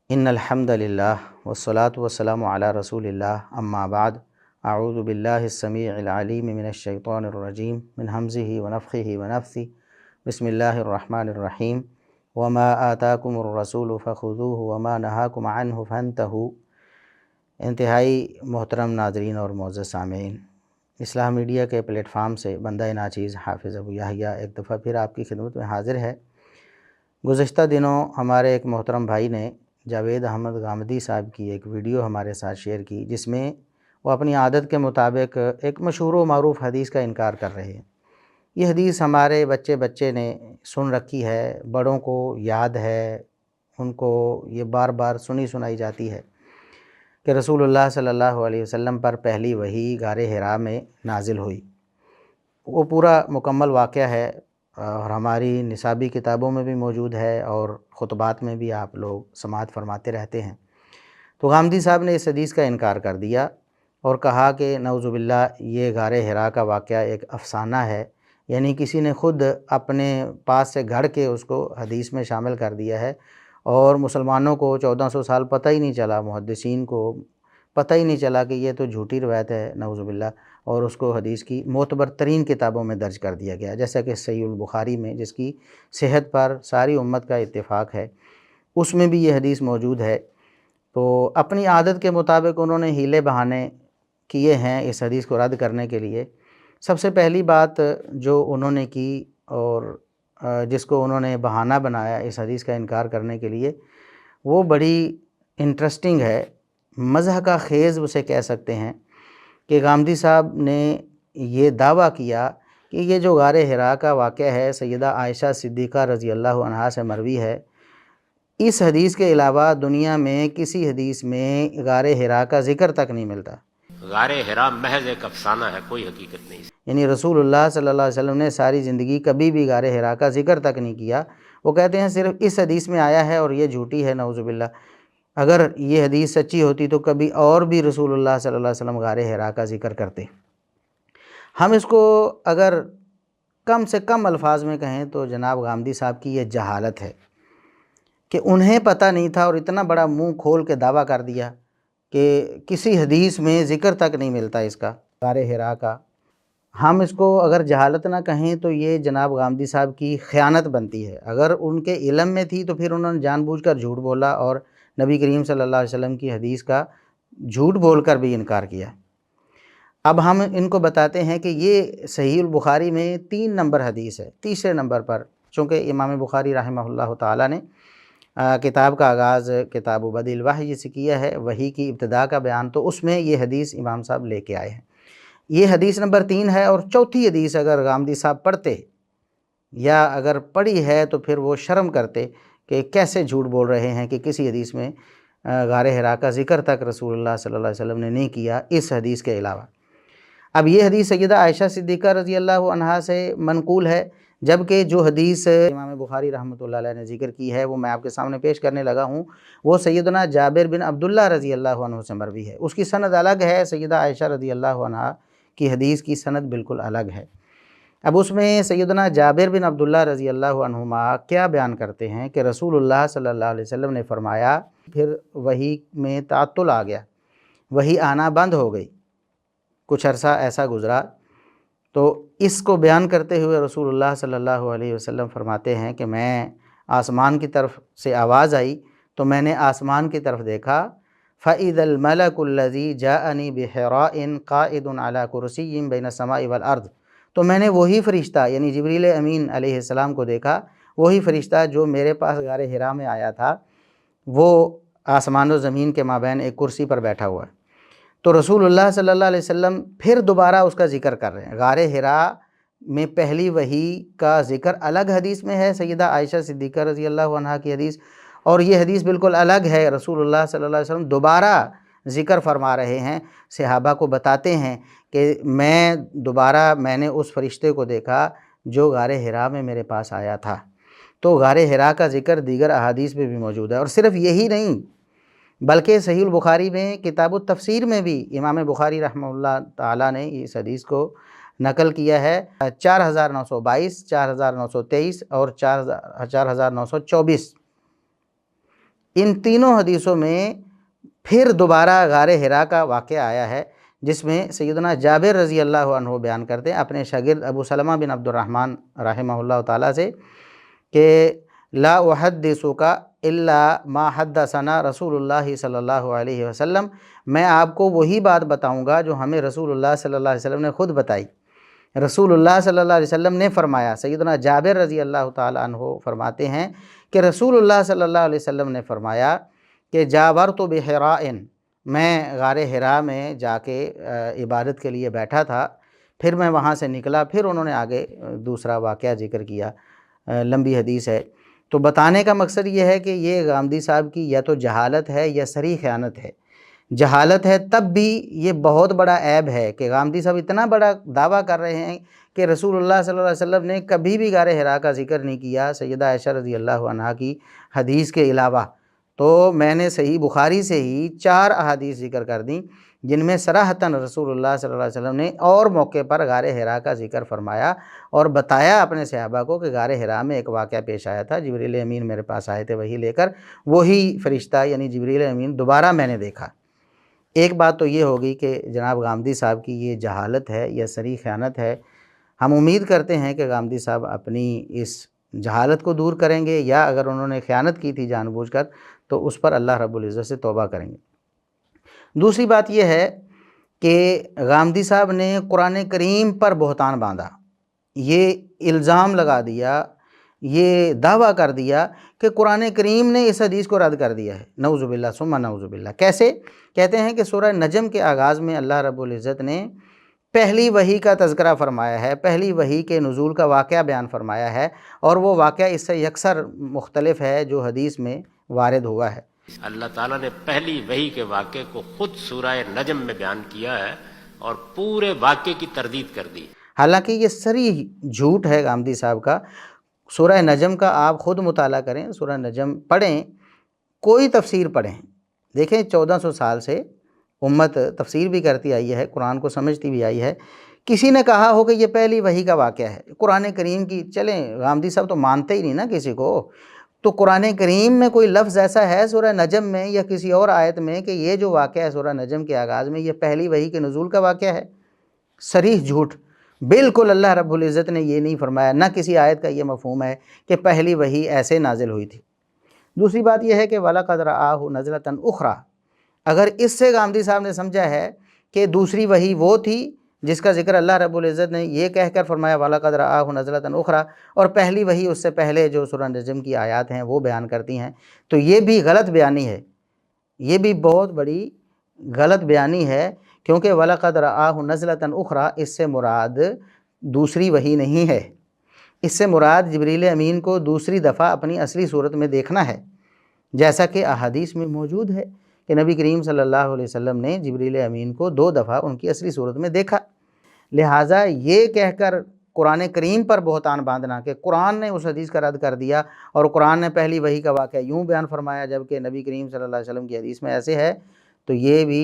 ان الحمد للہ والصلاة والسلام علی رسول اللہ اما بعد اعوذ باللہ السمیع العلیم من الشیطان الرجیم من حمزہ ونفخہ ونفثہ بسم اللہ الرحمن الرحیم وما آتاکم الرسول فخذوہ وما نہاکم عنہ فانتہوا۔ انتہائی محترم ناظرین اور معزز سامعین، اصلاح میڈیا کے پلیٹ فارم سے بندہ ناچیز حافظ ابو یحییٰ ایک دفعہ پھر آپ کی خدمت میں حاضر ہے۔ گزشتہ دنوں ہمارے ایک محترم بھائی نے جاوید احمد غامدی صاحب کی ایک ویڈیو ہمارے ساتھ شیئر کی، جس میں وہ اپنی عادت کے مطابق ایک مشہور و معروف حدیث کا انکار کر رہے ہیں۔ یہ حدیث ہمارے بچے نے سن رکھی ہے، بڑوں کو یاد ہے، ان کو یہ بار بار سنائی جاتی ہے کہ رسول اللہ صلی اللہ علیہ وسلم پر پہلی وحی غار حراء میں نازل ہوئی۔ وہ پورا مکمل واقعہ ہے اور ہماری نصابی کتابوں میں بھی موجود ہے اور خطبات میں بھی آپ لوگ سماعت فرماتے رہتے ہیں۔ تو غامدی صاحب نے اس حدیث کا انکار کر دیا اور کہا کہ نعوذ باللہ یہ غار حراء کا واقعہ ایک افسانہ ہے، یعنی کسی نے خود اپنے پاس سے گھڑ کے اس کو حدیث میں شامل کر دیا ہے، اور مسلمانوں کو 1400 سال پتہ ہی نہیں چلا، محدثین کو پتہ ہی نہیں چلا کہ یہ تو جھوٹی روایت ہے نعوذ باللہ، اور اس کو حدیث کی معتبر ترین کتابوں میں درج کر دیا گیا، جیسا کہ صحیح البخاری میں، جس کی صحت پر ساری امت کا اتفاق ہے، اس میں بھی یہ حدیث موجود ہے۔ تو اپنی عادت کے مطابق انہوں نے ہیلے بہانے کیے ہیں اس حدیث کو رد کرنے کے لیے۔ سب سے پہلی بات جو انہوں نے کی اور جس کو انہوں نے بہانہ بنایا اس حدیث کا انکار کرنے کے لیے، وہ بڑی انٹرسٹنگ ہے، مضحکہ کا خیز اسے کہہ سکتے ہیں، کہ غامدی صاحب نے یہ دعویٰ کیا کہ یہ جو غار حراء کا واقعہ ہے سیدہ عائشہ صدیقہ رضی اللہ عنہا سے مروی ہے، اس حدیث کے علاوہ دنیا میں کسی حدیث میں غار حراء کا ذکر تک نہیں ملتا۔ غار حراء محض ایک افسانہ ہے، کوئی حقیقت نہیں۔ یعنی رسول اللہ صلی اللہ علیہ وسلم نے ساری زندگی کبھی بھی غار حراء کا ذکر تک نہیں کیا۔ وہ کہتے ہیں صرف اس حدیث میں آیا ہے اور یہ جھوٹی ہے نعوذ باللہ۔ اگر یہ حدیث سچی ہوتی تو کبھی اور بھی رسول اللہ صلی اللہ علیہ وسلم غار حراء کا ذکر کرتے۔ ہم اس کو اگر کم سے کم الفاظ میں کہیں تو جناب غامدی صاحب کی یہ جہالت ہے کہ انہیں پتہ نہیں تھا اور اتنا بڑا منہ کھول کے دعویٰ کر دیا کہ کسی حدیث میں ذکر تک نہیں ملتا اس کا، غار حراء کا۔ ہم اس کو اگر جہالت نہ کہیں تو یہ جناب غامدی صاحب کی خیانت بنتی ہے۔ اگر ان کے علم میں تھی تو پھر انہوں نے جان بوجھ کر جھوٹ بولا اور نبی کریم صلی اللہ علیہ وسلم کی حدیث کا جھوٹ بول کر بھی انکار کیا۔ اب ہم ان کو بتاتے ہیں کہ یہ صحیح البخاری میں 3 نمبر حدیث ہے، تیسرے نمبر پر، چونکہ امام بخاری رحمہ اللہ تعالیٰ نے کتاب کا آغاز کتاب بدء الوحی سے کیا ہے، وحی کی ابتدا کا بیان، تو اس میں یہ حدیث امام صاحب لے کے آئے ہیں۔ یہ حدیث نمبر 3 ہے، اور چوتھی حدیث اگر غامدی صاحب پڑھتے یا اگر پڑھی ہے تو پھر وہ شرم کرتے کہ کیسے جھوٹ بول رہے ہیں کہ کسی حدیث میں غار حراء کا ذکر تک رسول اللہ صلی اللہ علیہ وسلم نے نہیں کیا اس حدیث کے علاوہ۔ اب یہ حدیث سیدہ عائشہ صدیقہ رضی اللہ عنہا سے منقول ہے، جبکہ جو حدیث امام بخاری رحمۃ اللہ علیہ نے ذکر کی ہے وہ میں آپ کے سامنے پیش کرنے لگا ہوں، وہ سیدنا جابر بن عبداللہ رضی اللہ عنہ سے مروی ہے۔ اس کی سند الگ ہے، سیدہ عائشہ رضی اللہ عنہا کی حدیث کی سند بالکل الگ ہے۔ اب اس میں سیدنا جابر بن عبداللہ رضی اللہ عنہما کیا بیان کرتے ہیں کہ رسول اللہ صلی اللہ علیہ وسلم نے فرمایا، پھر وحی میں تعطل آ گیا، وحی آنا بند ہو گئی، کچھ عرصہ ایسا گزرا، تو اس کو بیان کرتے ہوئے رسول اللہ صلی اللہ علیہ وسلم فرماتے ہیں کہ میں آسمان کی طرف سے آواز آئی تو میں نے آسمان کی طرف دیکھا، فَإِذَا الْمَلَكُ الَّذِي جَاءَنِي بِحِرَاءٍ قَائِدٌ عَلَى كُرْسِيٍّ بَيْنَ السَّمَاءِ وَالْأَرْضِ، تو میں نے وہی فرشتہ یعنی جبریل امین علیہ السلام کو دیکھا، وہی فرشتہ جو میرے پاس غار حراء میں آیا تھا، وہ آسمان و زمین کے مابین ایک کرسی پر بیٹھا ہوا ہے۔ تو رسول اللہ صلی اللہ علیہ وسلم پھر دوبارہ اس کا ذکر کر رہے ہیں۔ غار حراء میں پہلی وحی کا ذکر الگ حدیث میں ہے، سیدہ عائشہ صدیقہ رضی اللہ عنہا کی حدیث، اور یہ حدیث بالکل الگ ہے، رسول اللہ صلی اللہ علیہ وسلم دوبارہ ذکر فرما رہے ہیں، صحابہ کو بتاتے ہیں کہ میں نے اس فرشتے کو دیکھا جو غار حراء میں میرے پاس آیا تھا۔ تو غار حراء کا ذکر دیگر احادیث میں بھی موجود ہے، اور صرف یہی نہیں بلکہ صحیح البخاری میں کتاب التفسیر میں بھی امام بخاری رحمہ اللہ تعالیٰ نے اس حدیث کو نقل کیا ہے، 4922، 4923 اور 4924۔ ان تینوں حدیثوں میں پھر دوبارہ غار حرا کا واقعہ آیا ہے، جس میں سیدنا جابر رضی اللہ عنہ بیان کرتے ہیں اپنے شاگرد ابو سلمہ بن عبد الرحمن رحمہ اللہ تعالیٰ سے کہ لا احدثک الا ما حدثنا رسول اللہ صلی اللہ علیہ وسلم، میں آپ کو وہی بات بتاؤں گا جو ہمیں رسول اللہ صلی اللہ علیہ وسلم نے خود بتائی۔ رسول اللہ صلی اللہ علیہ وسلم نے فرمایا، سیدنا جابر رضی اللہ تعالیٰ عنہ فرماتے ہیں کہ رسول اللہ صلی اللہ علیہ وسلم نے فرمایا کہ جاورت بحراء، میں غار حرا میں جا کے عبادت کے لیے بیٹھا تھا، پھر میں وہاں سے نکلا، پھر انہوں نے آگے دوسرا واقعہ ذکر کیا، لمبی حدیث ہے۔ تو بتانے کا مقصد یہ ہے کہ یہ غامدی صاحب کی یا تو جہالت ہے یا صریح خیانت ہے۔ جہالت ہے تب بھی یہ بہت بڑا عیب ہے کہ غامدی صاحب اتنا بڑا دعویٰ کر رہے ہیں کہ رسول اللہ صلی اللہ علیہ وسلم نے کبھی بھی غار حرا کا ذکر نہیں کیا سیدہ عائشہ رضی اللہ عنہا کی حدیث کے علاوہ۔ تو میں نے صحیح بخاری سے ہی 4 احادیث ذکر کر دیں جن میں صراحتاً رسول اللہ صلی اللہ علیہ وسلم نے اور موقع پر غار حرا کا ذکر فرمایا اور بتایا اپنے صحابہ کو کہ غار حرا میں ایک واقعہ پیش آیا تھا، جبریل امین میرے پاس آئے تھے وہی لے کر، وہی فرشتہ یعنی جبریل امین دوبارہ میں نے دیکھا۔ ایک بات تو یہ ہوگی کہ جناب غامدی صاحب کی یہ جہالت ہے یا صریح خیانت ہے۔ ہم امید کرتے ہیں کہ غامدی صاحب اپنی اس جہالت کو دور کریں گے، یا اگر انہوں نے خیانت کی تھی جان بوجھ کر تو اس پر اللہ رب العزت سے توبہ کریں گے۔ دوسری بات یہ ہے کہ غامدی صاحب نے قرآن کریم پر بہتان باندھا، یہ الزام لگا دیا، یہ دعویٰ کر دیا کہ قرآن کریم نے اس حدیث کو رد کر دیا ہے، نعوذ باللہ ثم نعوذ باللہ۔ کیسے؟ کہتے ہیں کہ سورہ نجم کے آغاز میں اللہ رب العزت نے پہلی وحی کا تذکرہ فرمایا ہے، پہلی وحی کے نزول کا واقعہ بیان فرمایا ہے، اور وہ واقعہ اس سے یکسر مختلف ہے جو حدیث میں وارد ہوا ہے۔ اللہ تعالیٰ نے پہلی وحی کے واقعے کو خود سورہ نجم میں بیان کیا ہے اور پورے واقعے کی تردید کر دی۔ حالانکہ یہ صریح جھوٹ ہے غامدی صاحب کا۔ سورہ نجم کا آپ خود مطالعہ کریں، سورہ نجم پڑھیں، کوئی تفسیر پڑھیں، دیکھیں 1400 سال سے امت تفسیر بھی کرتی آئی ہے، قرآن کو سمجھتی بھی آئی ہے، کسی نے کہا ہو کہ یہ پہلی وحی کا واقعہ ہے قرآن کریم کی، چلیں غامدی صاحب تو مانتے ہی نہیں نا کسی کو، تو قرآن کریم میں کوئی لفظ ایسا ہے سورہ نجم میں یا کسی اور آیت میں کہ یہ جو واقعہ ہے سورہ نجم کے آغاز میں یہ پہلی وحی کے نزول کا واقعہ ہے؟ صریح جھوٹ۔ بالکل اللہ رب العزت نے یہ نہیں فرمایا، نہ کسی آیت کا یہ مفہوم ہے کہ پہلی وحی ایسے نازل ہوئی تھی۔ دوسری بات یہ ہے کہ وَلَقَدْ رَآهُ نَزْلَةً أُخْرَى، اگر اس سے غامدی صاحب نے سمجھا ہے کہ دوسری وحی وہ تھی جس کا ذکر اللہ رب العزت نے یہ کہہ کر فرمایا وَلَقَدْ رَآهُ نَزْلَةً أُخْرَى، اور پہلی وحی اس سے پہلے جو سورہ نجم کی آیات ہیں وہ بیان کرتی ہیں، تو یہ بھی غلط بیانی ہے، یہ بھی بہت بڑی غلط بیانی ہے، کیونکہ وَلَقَدْ رَآهُ نَزْلَةً أُخْرَى اس سے مراد دوسری وحی نہیں ہے، اس سے مراد جبریل امین کو دوسری دفعہ اپنی اصلی صورت میں دیکھنا ہے، جیسا کہ احادیث میں موجود ہے کہ نبی کریم صلی اللہ علیہ وسلم نے جبریل امین کو 2 دفعہ ان کی اصلی صورت میں دیکھا۔ لہٰذا یہ کہہ کر قرآن کریم پر بہتان باندھنا کہ قرآن نے اس حدیث کا رد کر دیا اور قرآن نے پہلی وحی کا واقعہ یوں بیان فرمایا جبکہ نبی کریم صلی اللہ علیہ وسلم کی حدیث میں ایسے ہے، تو یہ بھی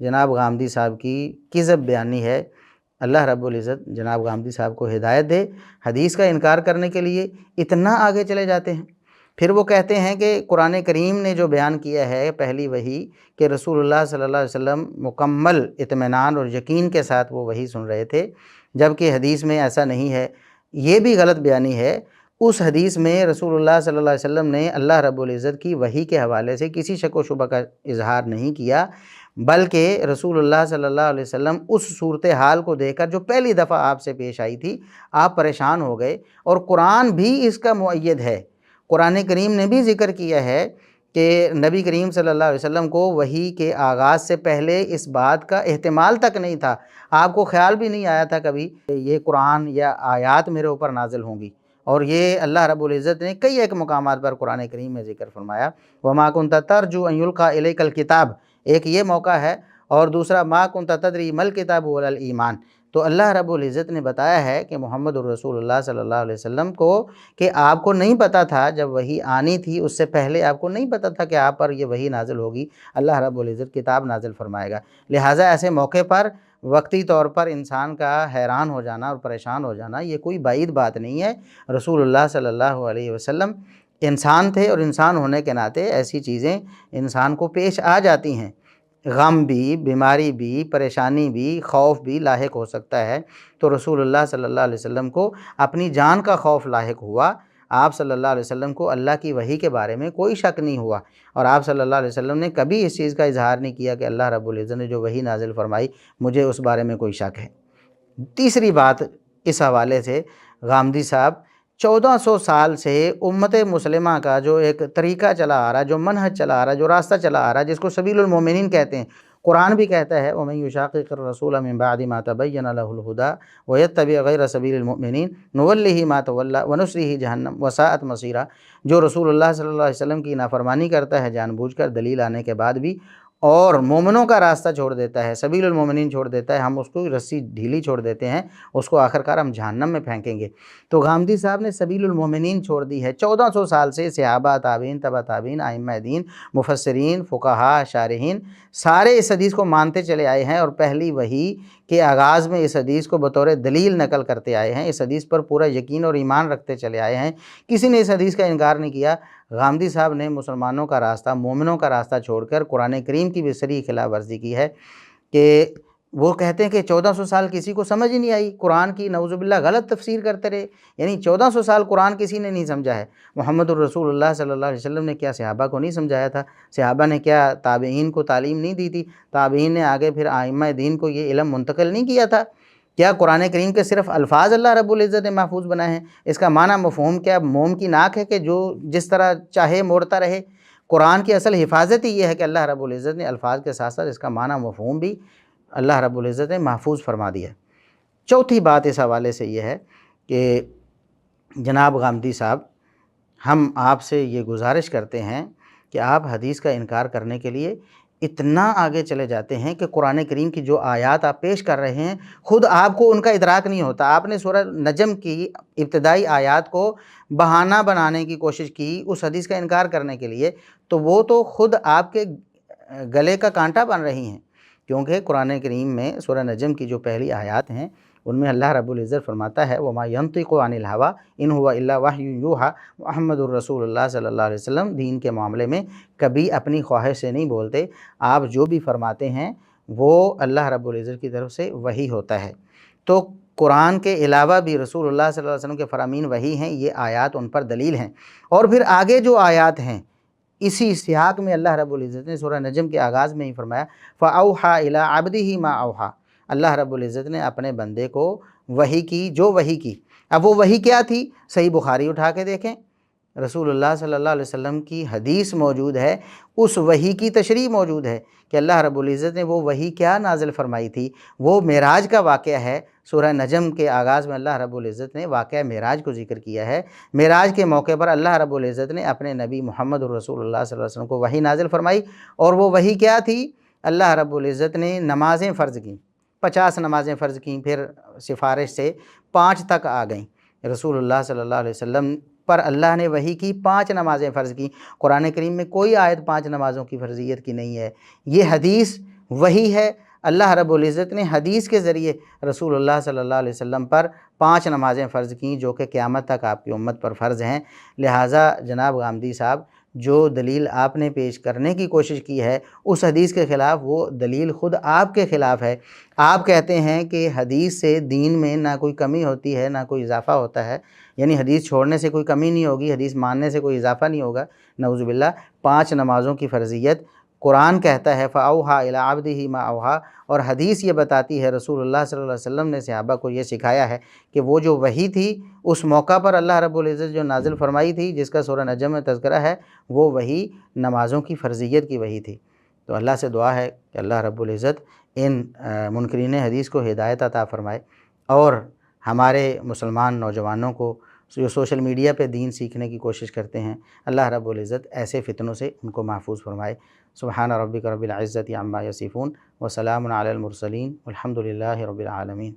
جناب غامدی صاحب کی کذب بیانی ہے۔ اللہ رب العزت جناب غامدی صاحب کو ہدایت دے، حدیث کا انکار کرنے کے لیے اتنا آگے چلے جاتے ہیں۔ پھر وہ کہتے ہیں کہ قرآن کریم نے جو بیان کیا ہے پہلی وحی کہ رسول اللہ صلی اللہ علیہ وسلم مکمل اطمینان اور یقین کے ساتھ وہ وحی سن رہے تھے، جبکہ حدیث میں ایسا نہیں ہے، یہ بھی غلط بیانی ہے۔ اس حدیث میں رسول اللہ صلی اللہ علیہ وسلم نے اللہ رب العزت کی وحی کے حوالے سے کسی شک و شبہ کا اظہار نہیں کیا، بلکہ رسول اللہ صلی اللہ علیہ وسلم اس صورتحال کو دیکھ کر جو پہلی دفعہ آپ سے پیش آئی تھی آپ پریشان ہو گئے، اور قرآن بھی اس کا مؤید ہے۔ قرآن کریم نے بھی ذکر کیا ہے کہ نبی کریم صلی اللہ علیہ وسلم کو وحی کے آغاز سے پہلے اس بات کا احتمال تک نہیں تھا، آپ کو خیال بھی نہیں آیا تھا کبھی کہ یہ قرآن یا آیات میرے اوپر نازل ہوں گی، اور یہ اللہ رب العزت نے کئی ایک مقامات پر قرآن کریم میں ذکر فرمایا۔ وَمَا كُنْتَ تَرْجُو أَن يُلْقَى إِلَيْكَ الْكِتَابُ، ایک یہ موقع ہے، اور دوسرا مَا كُنْتَ تَدْرِي مَا الْكِتَابُ وَلَا الْإِيمَانُ، تو اللہ رب العزت نے بتایا ہے کہ محمد الرسول اللہ صلی اللہ علیہ وسلم کو کہ آپ کو نہیں پتہ تھا جب وحی آنی تھی، اس سے پہلے آپ کو نہیں پتہ تھا کہ آپ پر یہ وحی نازل ہوگی، اللہ رب العزت کتاب نازل فرمائے گا۔ لہٰذا ایسے موقع پر وقتی طور پر انسان کا حیران ہو جانا اور پریشان ہو جانا یہ کوئی بعید بات نہیں ہے۔ رسول اللہ صلی اللہ علیہ وسلم انسان تھے اور انسان ہونے کے ناطے ایسی چیزیں انسان کو پیش آ جاتی ہیں، غم بھی، بیماری بھی، پریشانی بھی، خوف بھی لاحق ہو سکتا ہے۔ تو رسول اللہ صلی اللہ علیہ وسلم کو اپنی جان کا خوف لاحق ہوا، آپ صلی اللہ علیہ وسلم کو اللہ کی وحی کے بارے میں کوئی شک نہیں ہوا، اور آپ صلی اللہ علیہ وسلم نے کبھی اس چیز کا اظہار نہیں کیا کہ اللہ رب العزت نے جو وحی نازل فرمائی مجھے اس بارے میں کوئی شک ہے۔ تیسری بات اس حوالے سے، غامدی صاحب 1400 سال سے امت مسلمہ کا جو ایک طریقہ چلا آ رہا ہے، جو منہج چلا آ رہا ہے، جو راستہ چلا آ رہا ہے، جس کو سبیل المومنین کہتے ہیں، قرآن بھی کہتا ہے وَمَن يُشَاقِقِ الرَّسُولَ مِن بَعْدِ مَا تَبَيَّنَ لَهُ الْهُدَىٰ وَيَتَّبِعْ غَيْرَ سَبِيلِ الْمُؤْمِنِينَ نُوَلِّهِ مَا تَوَلَّىٰ وَنُصْلِهِ جَهَنَّمَ وَسَاءَتْ مَصِيرًا۔ جو رسول اللہ صلی اللہ علیہ وسلم کی نافرمانی کرتا ہے جان بوجھ کر دلیل آنے کے بعد بھی، اور مومنوں کا راستہ چھوڑ دیتا ہے، سبیل المومنین چھوڑ دیتا ہے، ہم اس کو رسی ڈھیلی چھوڑ دیتے ہیں، اس کو آخرکار ہم جہنم میں پھینکیں گے۔ تو غامدی صاحب نے سبیل المومنین چھوڑ دی ہے۔ 1400 سال سے صحابہ، تابعین، تبع تابعین، ائمہ دین، مفسرین، فقہاء، شارحین سارے اس حدیث کو مانتے چلے آئے ہیں، اور پہلی وحی کے آغاز میں اس حدیث کو بطور دلیل نقل کرتے آئے ہیں، اس حدیث پر پورا یقین اور ایمان رکھتے چلے آئے ہیں، کسی نے اس حدیث کا انکار نہیں کیا۔ غامدی صاحب نے مسلمانوں کا راستہ، مومنوں کا راستہ چھوڑ کر قرآن کریم کی بھی صریح خلاف ورزی کی ہے، کہ وہ کہتے ہیں کہ 1400 سال کسی کو سمجھ ہی نہیں آئی، قرآن کی نعوذ باللہ غلط تفسیر کرتے رہے، یعنی 1400 سال قرآن کسی نے نہیں سمجھا ہے۔ محمد الرسول اللہ صلی اللہ علیہ وسلم نے کیا صحابہ کو نہیں سمجھایا تھا؟ صحابہ نے کیا تابعین کو تعلیم نہیں دی تھی؟ تابعین نے آگے پھر ائمہ دین کو یہ علم منتقل نہیں کیا تھا؟ کیا قرآن کریم کے صرف الفاظ اللہ رب العزت نے محفوظ بنائے ہیں؟ اس کا معنی مفہوم کیا موم کی ناک ہے کہ جو جس طرح چاہے موڑتا رہے؟ قرآن کی اصل حفاظت ہی یہ ہے کہ اللہ رب العزت نے الفاظ کے ساتھ ساتھ اس کا معنی مفہوم بھی اللہ رب العزت نے محفوظ فرما دیا ہے۔ چوتھی بات اس حوالے سے یہ ہے کہ جناب غامدی صاحب، ہم آپ سے یہ گزارش کرتے ہیں کہ آپ حدیث کا انکار کرنے کے لیے اتنا آگے چلے جاتے ہیں کہ قرآن کریم کی جو آیات آپ پیش کر رہے ہیں خود آپ کو ان کا ادراک نہیں ہوتا۔ آپ نے سورہ نجم کی ابتدائی آیات کو بہانہ بنانے کی کوشش کی اس حدیث کا انکار کرنے کے لیے، تو وہ تو خود آپ کے گلے کا کانٹا بن رہی ہیں، کیونکہ قرآن کریم میں سورہ نجم کی جو پہلی آیات ہیں ان میں اللہ رب العزت فرماتا ہے وَمَا يَنطِقُ عَنِ الْهَوَىٰ إِنْ هُوَ إِلَّا وَحْيٌ يُوحَىٰ۔ محمد الرسول اللہ صلی اللہ علیہ وسلم دین کے معاملے میں کبھی اپنی خواہش سے نہیں بولتے، آپ جو بھی فرماتے ہیں وہ اللہ رب العزت کی طرف سے وحی ہوتا ہے۔ تو قرآن کے علاوہ بھی رسول اللہ صلی اللہ علیہ وسلم کے فرامین وحی ہیں، یہ آیات ان پر دلیل ہیں۔ اور پھر آگے جو آیات ہیں اسی سیاق میں اللہ رب العزت نے سورہ نجم کے آغاز میں ہی فرمایا فَأَوْحَىٰ إِلَىٰ عَبْدِهِ مَا أَوْحَىٰ۔ اللہ رب العزت نے اپنے بندے کو وحی کی جو وحی کی۔ اب وہ وحی کیا تھی؟ صحیح بخاری اٹھا کے دیکھیں، رسول اللہ صلی اللہ علیہ وسلم کی حدیث موجود ہے، اس وحی کی تشریح موجود ہے کہ اللہ رب العزت نے وہ وحی کیا نازل فرمائی تھی۔ وہ معراج کا واقعہ ہے، سورہ نجم کے آغاز میں اللہ رب العزت نے واقعہ معراج کو ذکر کیا ہے۔ معراج کے موقع پر اللہ رب العزت نے اپنے نبی محمد الرسول اللہ صلی اللہ علیہ وسلم کو وحی نازل فرمائی، اور وہ وحی کیا تھی؟ اللہ رب العزت نے نمازیں فرض کیں، 50 نمازیں فرض کیں، پھر سفارش سے 5 تک آ گئیں۔ رسول اللہ صلی اللہ علیہ وسلم پر اللہ نے وحی کی 5 نمازیں فرض کی۔ قرآن کریم میں کوئی آیت 5 نمازوں کی فرضیت کی نہیں ہے، یہ حدیث وحی ہے۔ اللہ رب العزت نے حدیث کے ذریعے رسول اللہ صلی اللہ علیہ وسلم پر 5 نمازیں فرض کیں جو کہ قیامت تک آپ کی امت پر فرض ہیں۔ لہٰذا جناب غامدی صاحب، جو دلیل آپ نے پیش کرنے کی کوشش کی ہے اس حدیث کے خلاف، وہ دلیل خود آپ کے خلاف ہے۔ آپ کہتے ہیں کہ حدیث سے دین میں نہ کوئی کمی ہوتی ہے نہ کوئی اضافہ ہوتا ہے، یعنی حدیث چھوڑنے سے کوئی کمی نہیں ہوگی، حدیث ماننے سے کوئی اضافہ نہیں ہوگا۔ نعوذ باللہ، 5 نمازوں کی فرضیت قرآن کہتا ہے فَأَوْحَىٰ إِلَىٰ عَبْدِهِ مَا أَوْحَىٰ، اور حدیث یہ بتاتی ہے رسول اللہ صلی اللہ علیہ وسلم نے صحابہ کو یہ سکھایا ہے کہ وہ جو وحی تھی اس موقع پر اللہ رب العزت جو نازل فرمائی تھی، جس کا سورہ نجم میں تذکرہ ہے، وہ وحی نمازوں کی فرضیت کی وحی تھی۔ تو اللہ سے دعا ہے کہ اللہ رب العزت ان منکرین حدیث کو ہدایت عطا فرمائے، اور ہمارے مسلمان نوجوانوں کو جو سوشل میڈیا پہ دین سیکھنے کی کوشش کرتے ہیں، اللہ رب العزت ایسے فتنوں سے ان کو محفوظ فرمائے۔ سبحان ربک رب العزت عما یصفون وسلام علی المرسلین والحمد للہ رب العالمین۔